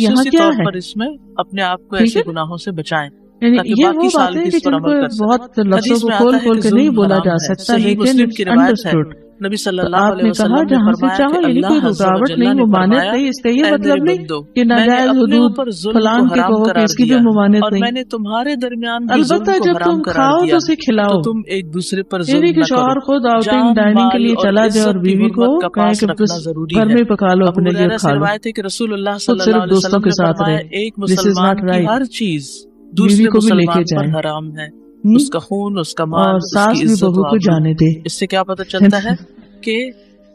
یہاں خصوصی کیا طور ہے. پر اس میں اپنے آپ کو ٹھیک ایسے ہے؟ گناہوں سے بچائیں یعنی تاکہ یہ باقی وہ سال باتیں بھی کہ اس پر جن کو عمل کر سکیں. بہت لفظوں حدیث کو میں کھول آتا ہے کھول کہ کے نہیں ظلم بولا حرام جا ہے. سکتا، صحیح لیکن مسلم کی روایت ہے، انڈرسٹوڈ. نبی صلی تو اللہ آپ علیہ نے کہا وسلم نے جہاں سے فرمایا چاہو، کہ یعنی کوئی اللہ عز و رکاوٹ جل نہیں، نے ممانعت فرمایا نہیں. اس کا یہ اے مطلب میرے نہیں بندو، کہ میں نے ناجائز اپنے حدود اوپر ظلم کو فلان کے حرام کہو کہ قرار اس کی بھی دیا ہے ممانعت اور نہیں. میں نے تمہارے درمیان بھی ظلم البتہ کو جب حرام تم قرار کھاؤ دیا تو ہے اسے کھلاؤ. تو تم ایک دوسرے پر یہ نہیں ظلم کہ نہ کرو. شوہر خود آؤٹنگ جان، ڈائننگ کے مال لیے اور چلا جائے اور عزت کی بیوی کو حرمت کا کہے پاس کہ رکھنا بس ضروری گھر ہے. میں ہی پکا لو ابو اپنے لیے اور ہریرہ کھا سے لو، روایت ہے کہ رسول اللہ خود صلی اللہ صرف علیہ دوستوں وسلم کے نے ساتھ فرمایا رہے. ایک دس از مسلمان ناٹ کی رائٹ. ہر چیز بیوی دوسرے کو بھی لے کے مسلمان پر جائے حرام ہے، ہم؟ اس کا خون، اس کا مال، اور اس کی ساس بھی عزت بہو و کو آبرو. جانے دے. اس سے کیا پتہ چلتا ہے کہ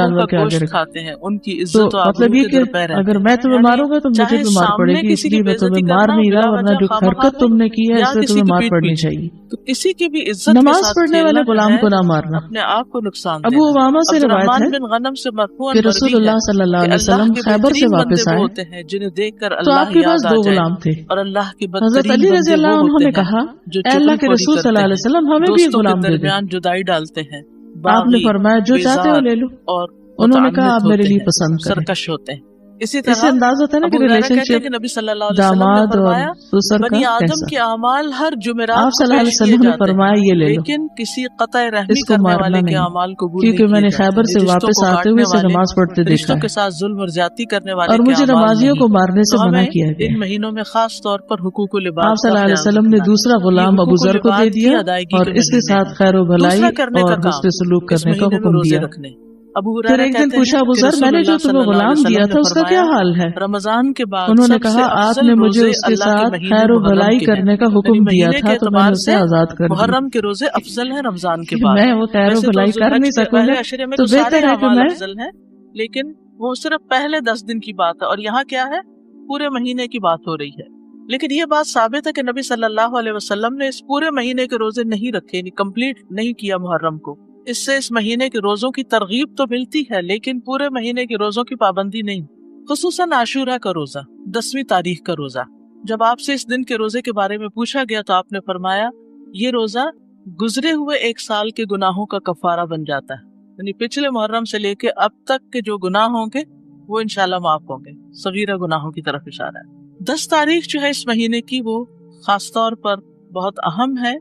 جانور کے آگے رکھا. کھاتے ہیں ان کی تو عزت و مطلب یہ کہ اگر میں تمہیں ماروں گا تو مجھے بھی مار پڑے گی، اس لیے میں تمہیں مار نہیں رہا، ورنہ جو حرکت تم نے کی ہے اس سے تمہیں مار پڑنی چاہیے. تو کسی کی بھی عزت نماز پڑھنے والے غلام کو نہ مارنا. اپنے آپ کو نقصان ابو امامہ سے روایت ہے بن غنم سے مرفوعاً کہ رسول اللہ صلی اللہ علیہ وسلم خیبر سے واپس آئے ہوتے ہیں جنہیں دیکھ کر تو آپ اللہ کے پاس یاد آ 2 جائے، غلام تھے. اور اللہ کے حضرت علی رضی اللہ عنہ نے کہا اے اللہ کے رسول صلی اللہ علیہ وسلم ہمیں بھی غلام دے دیں. جدائی ڈالتے ہیں، آپ نے فرمایا جو چاہتے ہو لے لو. اور انہوں نے کہا آپ میرے لیے پسند کریں. سرکش ہوتے ہیں. اسی اس سے طرح انداز ہوتا ہے نا کہ ریلیشن شپ نبی صلی اللہ علیہ وسلم نے داماد اور فرمایا سسر بنی کا آدم کیسا. کے اعمال ہر جمعرات آپ صلی اللہ علیہ وسلم نے فرمایا یہ لے لو، لیکن کسی قطع رحمی اس کو کرنے مارنا والے کے نہیں، اعمال قبول کیونکہ نہیں میں نے کیے جاتے. خیبر سے رشتوں واپس کو آتے ہوئے کاٹنے اسے والے، نماز پڑھتے دیکھا رشتوں ہے، کے ساتھ ظلم اور زیادتی کرنے والے اور کے مجھے اعمال نمازیوں نہیں. کو مارنے سے تو منع ہمیں کیا گیا. ان مہینوں میں خاص طور پر حقوق و لباس آپ صلی اللہ کا علیہ خیال وسلم نے رکھنا ہے. دوسرا غلام ابو ذر کو دے دیا اور اس کے ساتھ خیر و بھلائی اور حسن سلوک کرنے کا حکم دیا. پھر ایک دن پوچھا ابو ذر میں نے جو تمہیں غلام دیا تھا اس کا کیا حال ہے؟ رمضان کے بعد انہوں نے کہا آپ نے مجھے اس کے ساتھ خیر و بھلائی کرنے کا حکم دیا تھا تو میں نے اسے آزاد کر دیا. محرم کے روزے افضل ہیں رمضان کے بعد. میں وہ خیر و بھلائی کر نہیں سکوں گا تو بہتر ہے کہ میں، لیکن وہ صرف پہلے 10 دن کی بات ہے اور یہاں کیا ہے پورے مہینے کی بات ہو رہی ہے. لیکن یہ بات ثابت ہے کہ نبی صلی اللہ علیہ وسلم نے اس پورے مہینے کے روزے نہیں رکھے، کمپلیٹ نہیں کیا محرم کو. اس سے اس مہینے کے روزوں کی ترغیب تو ملتی ہے لیکن پورے مہینے کے روزوں کی پابندی نہیں. خصوصاً عاشورہ کا روزہ، 10ویں تاریخ کا روزہ. جب آپ سے اس دن کے روزے کے بارے میں پوچھا گیا تو آپ نے فرمایا یہ روزہ گزرے ہوئے 1 سال کے گناہوں کا کفارہ بن جاتا ہے. یعنی پچھلے محرم سے لے کے اب تک کے جو گناہ ہوں گے وہ انشاءاللہ معاف ہوں گے. صغیرہ گناہوں کی طرف اشارہ ہے. 10 تاریخ جو ہے اس مہینے کی وہ خاص طور پر بہت اہم ہے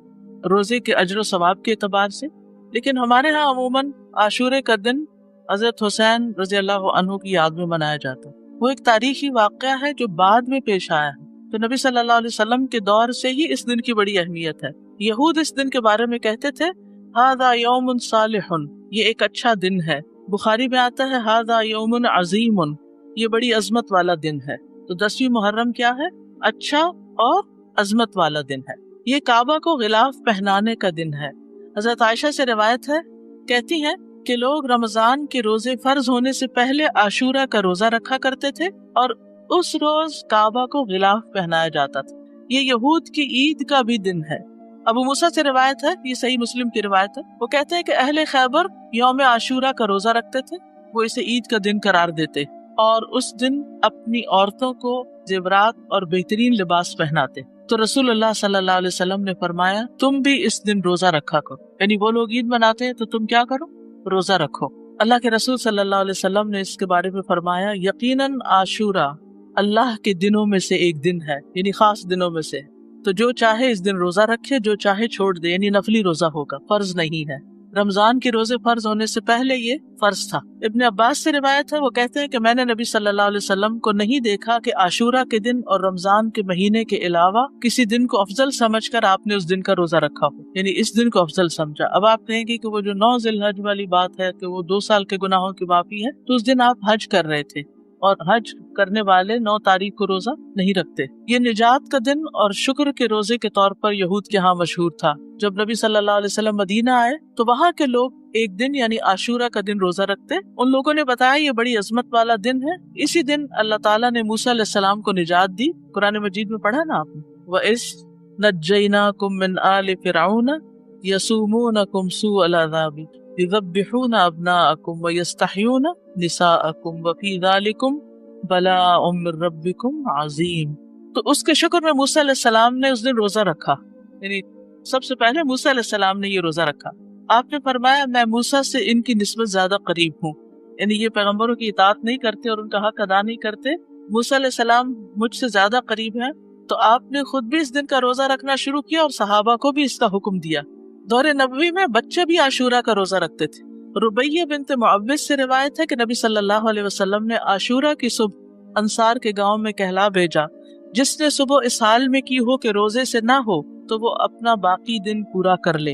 روزے کے اجر و ثواب کے اعتبار سے. لیکن ہمارے ہاں عموماً عاشورے کا دن حضرت حسین رضی اللہ عنہ کی یاد میں منایا جاتا ہے. وہ ایک تاریخی واقعہ ہے جو بعد میں پیش آیا ہے. تو نبی صلی اللہ علیہ وسلم کے دور سے ہی اس دن کی بڑی اہمیت ہے. یہود اس دن کے بارے میں کہتے تھے ھذا یوم صالح، یہ ایک اچھا دن ہے. بخاری میں آتا ہے ھذا یوم عظیم، یہ بڑی عظمت والا دن ہے. تو 10ویں محرم کیا ہے؟ اچھا اور عظمت والا دن ہے. یہ کعبہ کو غلاف پہنانے کا دن ہے. حضرت عائشہ سے روایت ہے، کہتی ہیں کہ لوگ رمضان کے روزے فرض ہونے سے پہلے عاشورہ کا روزہ رکھا کرتے تھے اور اس روز کعبہ کو غلاف پہنایا جاتا تھا. یہ یہود کی عید کا بھی دن ہے. ابو موسیٰ سے روایت ہے، یہ صحیح مسلم کی روایت ہے، وہ کہتے ہیں کہ اہل خیبر یوم عاشورہ کا روزہ رکھتے تھے، وہ اسے عید کا دن قرار دیتے اور اس دن اپنی عورتوں کو زیورات اور بہترین لباس پہناتے. تو رسول اللہ صلی اللہ علیہ وسلم نے فرمایا تم بھی اس دن روزہ رکھا کرو. یعنی وہ لوگ عید مناتے ہیں تو تم کیا کرو؟ روزہ رکھو. اللہ کے رسول صلی اللہ علیہ وسلم نے اس کے بارے میں فرمایا یقیناً عاشورہ اللہ کے دنوں میں سے ایک دن ہے، یعنی خاص دنوں میں سے. تو جو چاہے اس دن روزہ رکھے، جو چاہے چھوڑ دے. یعنی نفلی روزہ ہوگا، فرض نہیں ہے. رمضان کے روزے فرض ہونے سے پہلے یہ فرض تھا. ابن عباس سے روایت ہے، وہ کہتے ہیں کہ میں نے نبی صلی اللہ علیہ وسلم کو نہیں دیکھا کہ عاشورہ کے دن اور رمضان کے مہینے کے علاوہ کسی دن کو افضل سمجھ کر آپ نے اس دن کا روزہ رکھا ہو. یعنی اس دن کو افضل سمجھا. اب آپ کہیں گے کہ وہ جو 9 ذی الحج والی بات ہے کہ وہ 2 سال کے گناہوں کی معافی ہے، تو اس دن آپ حج کر رہے تھے اور حج کرنے والے 9 تاریخ کو روزہ نہیں رکھتے. یہ نجات کا دن اور شکر کے روزے کے طور پر یہود کے ہاں مشہور تھا. جب نبی صلی اللہ علیہ وسلم مدینہ آئے تو وہاں کے لوگ ایک دن یعنی عاشورہ کا دن روزہ رکھتے. ان لوگوں نے بتایا یہ بڑی عظمت والا دن ہے. اسی دن اللہ تعالیٰ نے موسیٰ علیہ السلام کو نجات دی. قرآن مجید میں پڑھا نا آپ نے، وَإِذْ نَجَّيْنَاكُم مِّنْ آلِ فِرْعَوْنَ يَسُومُونَكُمْ سُوءَ الْعَذَابِ يُذَبِّحُونَ أَبْنَاءَكُمْ وَيَسْتَحْيُونَ نِسَاءَكُمْ وَفِي ذَلِكُمْ بَلَاءٌ مِّن رَّبِّكُمْ عَظِيمٌ. تو اس کے شکر میں موسیٰ علیہ السلام نے اس دن روزہ رکھا. یعنی سب سے پہلے موسیٰ علیہ السلام نے یہ روزہ رکھا. آپ نے فرمایا میں موسیٰ سے ان کی نسبت زیادہ قریب ہوں. یعنی یہ پیغمبروں کی اطاعت نہیں کرتے اور ان کا حق ادا نہیں کرتے. موسیٰ علیہ السلام مجھ سے زیادہ قریب ہیں. تو آپ نے خود بھی اس دن کا روزہ رکھنا شروع کیا اور صحابہ کو بھی اس کا حکم دیا. دور نبوی میں بچے بھی عاشورہ کا روزہ رکھتے تھے. ربیہ بنت معوذ سے روایت ہے کہ نبی صلی اللہ علیہ وسلم نے عاشورہ کی صبح انصار کے گاؤں میں کہلا بھیجا جس نے صبح اس حال میں کی ہو کہ روزے سے نہ ہو تو وہ اپنا باقی دن پورا کر لے.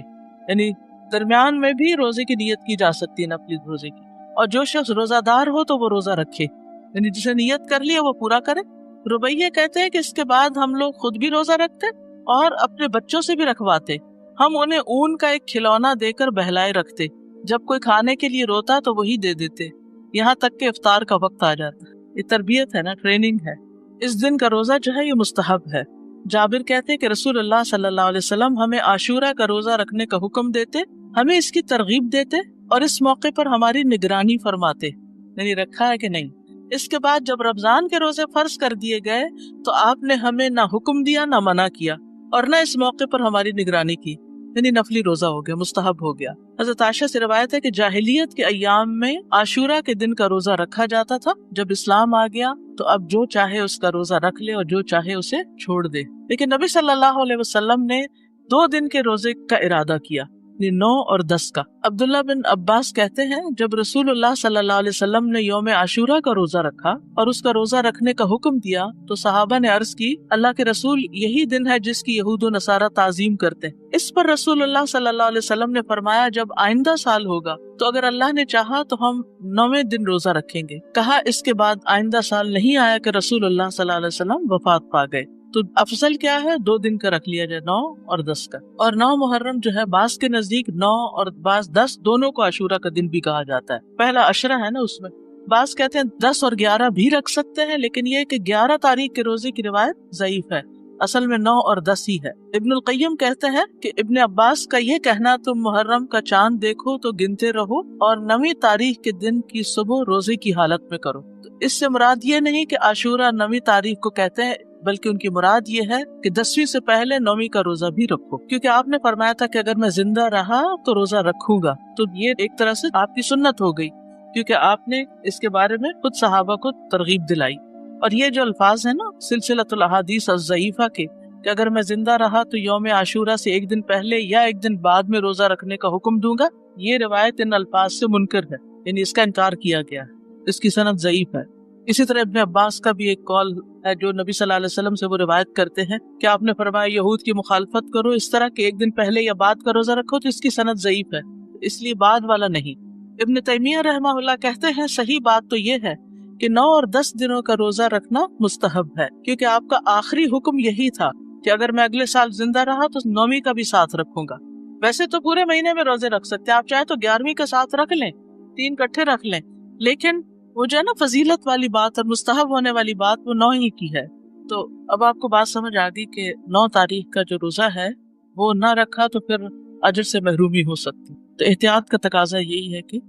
یعنی درمیان میں بھی روزے کی نیت کی جا سکتی ہے، نفلی روزے کی. اور جو شخص روزہ دار ہو تو وہ روزہ رکھے، یعنی جسے نیت کر لی وہ پورا کرے. ربیہ کہتے ہیں کہ اس کے بعد ہم لوگ خود بھی روزہ رکھتے اور اپنے بچوں سے بھی رکھواتے. ہم انہیں اون کا ایک کھلونا دے کر بہلائے رکھتے. جب کوئی کھانے کے لیے روتا تو وہی دے دیتے، یہاں تک کہ افطار کا وقت آ جاتا. یہ تربیت ہے نا، ٹریننگ ہے. اس دن کا روزہ جو ہے یہ مستحب ہے. جابر کہتے ہیں کہ رسول اللہ صلی اللہ علیہ وسلم ہمیں عاشورہ کا روزہ رکھنے کا حکم دیتے، ہمیں اس کی ترغیب دیتے اور اس موقع پر ہماری نگرانی فرماتے، یعنی رکھا ہے کہ نہیں. اس کے بعد جب رمضان کے روزے فرض کر دیے گئے تو آپ نے ہمیں نہ حکم دیا نہ منع کیا اور نہ اس موقع پر ہماری نگرانی کی، یعنی نفلی روزہ ہو گیا، مستحب ہو گیا. حضرت عائشہ سے روایت ہے کہ جاہلیت کے ایام میں عاشورہ کے دن کا روزہ رکھا جاتا تھا. جب اسلام آ گیا تو اب جو چاہے اس کا روزہ رکھ لے اور جو چاہے اسے چھوڑ دے. لیکن نبی صلی اللہ علیہ وسلم نے 2 دن کے روزے کا ارادہ کیا، 9 اور 10 کا. عبداللہ بن عباس کہتے ہیں جب رسول اللہ صلی اللہ علیہ وسلم نے یوم عاشورہ کا روزہ رکھا اور اس کا روزہ رکھنے کا حکم دیا تو صحابہ نے عرض کی اللہ کے رسول یہی دن ہے جس کی یہود و نصارہ تعظیم کرتے ہیں. اس پر رسول اللہ صلی اللہ علیہ وسلم نے فرمایا جب آئندہ سال ہوگا تو اگر اللہ نے چاہا تو ہم 9ویں دن روزہ رکھیں گے. کہا اس کے بعد آئندہ سال نہیں آیا کہ رسول اللہ صلی اللہ علیہ وسلم وفات پا گئے. تو افضل کیا ہے 2 دن کا رکھ لیا جائے، 9 اور 10 کا. اور 9 محرم جو ہے بعض کے نزدیک 9 اور بعض 10 دونوں کو عاشورہ کا دن بھی کہا جاتا ہے. پہلا عشرہ ہے نا، اس میں بعض کہتے ہیں 10 اور 11 بھی رکھ سکتے ہیں، لیکن یہ کہ 11 تاریخ کے روزے کی روایت ضعیف ہے. اصل میں 9 اور 10 ہی ہے۔ ابن القیم کہتے ہیں کہ ابن عباس کا یہ کہنا تم محرم کا چاند دیکھو تو گنتے رہو اور 9ویں تاریخ کے دن کی صبح روزے کی حالت میں کرو، تو اس سے مراد یہ نہیں کہ عاشورہ 9ویں تاریخ کو کہتے ہیں، بلکہ ان کی مراد یہ ہے کہ 10ویں سے پہلے 9ویں کا روزہ بھی رکھو، کیونکہ آپ نے فرمایا تھا کہ اگر میں زندہ رہا تو روزہ رکھوں گا، تو یہ ایک طرح سے آپ کی سنت ہو گئی، کیونکہ آپ نے اس کے بارے میں خود صحابہ کو ترغیب دلائی۔ اور یہ جو الفاظ ہیں نا سلسلۃ الاحادیث الضعیفہ کے، کہ اگر میں زندہ رہا تو یوم عاشورہ سے ایک دن پہلے یا ایک دن بعد میں روزہ رکھنے کا حکم دوں گا، یہ روایت ان الفاظ سے منکر ہے، یعنی اس کا انکار کیا گیا ہے، اس کی سند ضعیف ہے۔ اسی طرح ابن عباس کا بھی ایک قول ہے جو نبی صلی اللہ علیہ وسلم سے وہ روایت کرتے ہیں کہ آپ نے فرمایا یہود کی مخالفت کرو اس طرح کہ ایک دن پہلے یا بعد کا روزہ رکھو، تو اس کی سند ضعیف ہے، اس لیے بعد والا نہیں۔ ابن تیمیہ رحمہ اللہ کہتے ہیں صحیح بات تو یہ ہے کہ 9 اور 10 دنوں کا روزہ رکھنا مستحب ہے، کیونکہ آپ کا آخری حکم یہی تھا کہ اگر میں اگلے سال زندہ رہا تو 9ویں کا بھی ساتھ رکھوں گا۔ ویسے تو پورے مہینے میں روزے رکھ سکتے ہیں، آپ چاہیں تو 11ویں کا ساتھ رکھ لیں، 3 کٹھے رکھ لیں، لیکن وہ جو ہے نا فضیلت والی بات اور مستحب ہونے والی بات وہ 9 ہی کی ہے۔ تو اب آپ کو بات سمجھ آ گئی کہ 9 تاریخ کا جو روزہ ہے وہ نہ رکھا تو پھر اجر سے محرومی ہو سکتی، تو احتیاط کا تقاضا یہی ہے کہ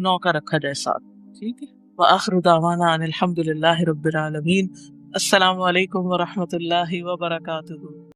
9 کا رکھا جائے ساتھ، ٹھیک ہے۔ وآخر دعوانا ان الحمد للہ رب العالمین۔ السلام علیکم ورحمۃ اللہ وبرکاتہ۔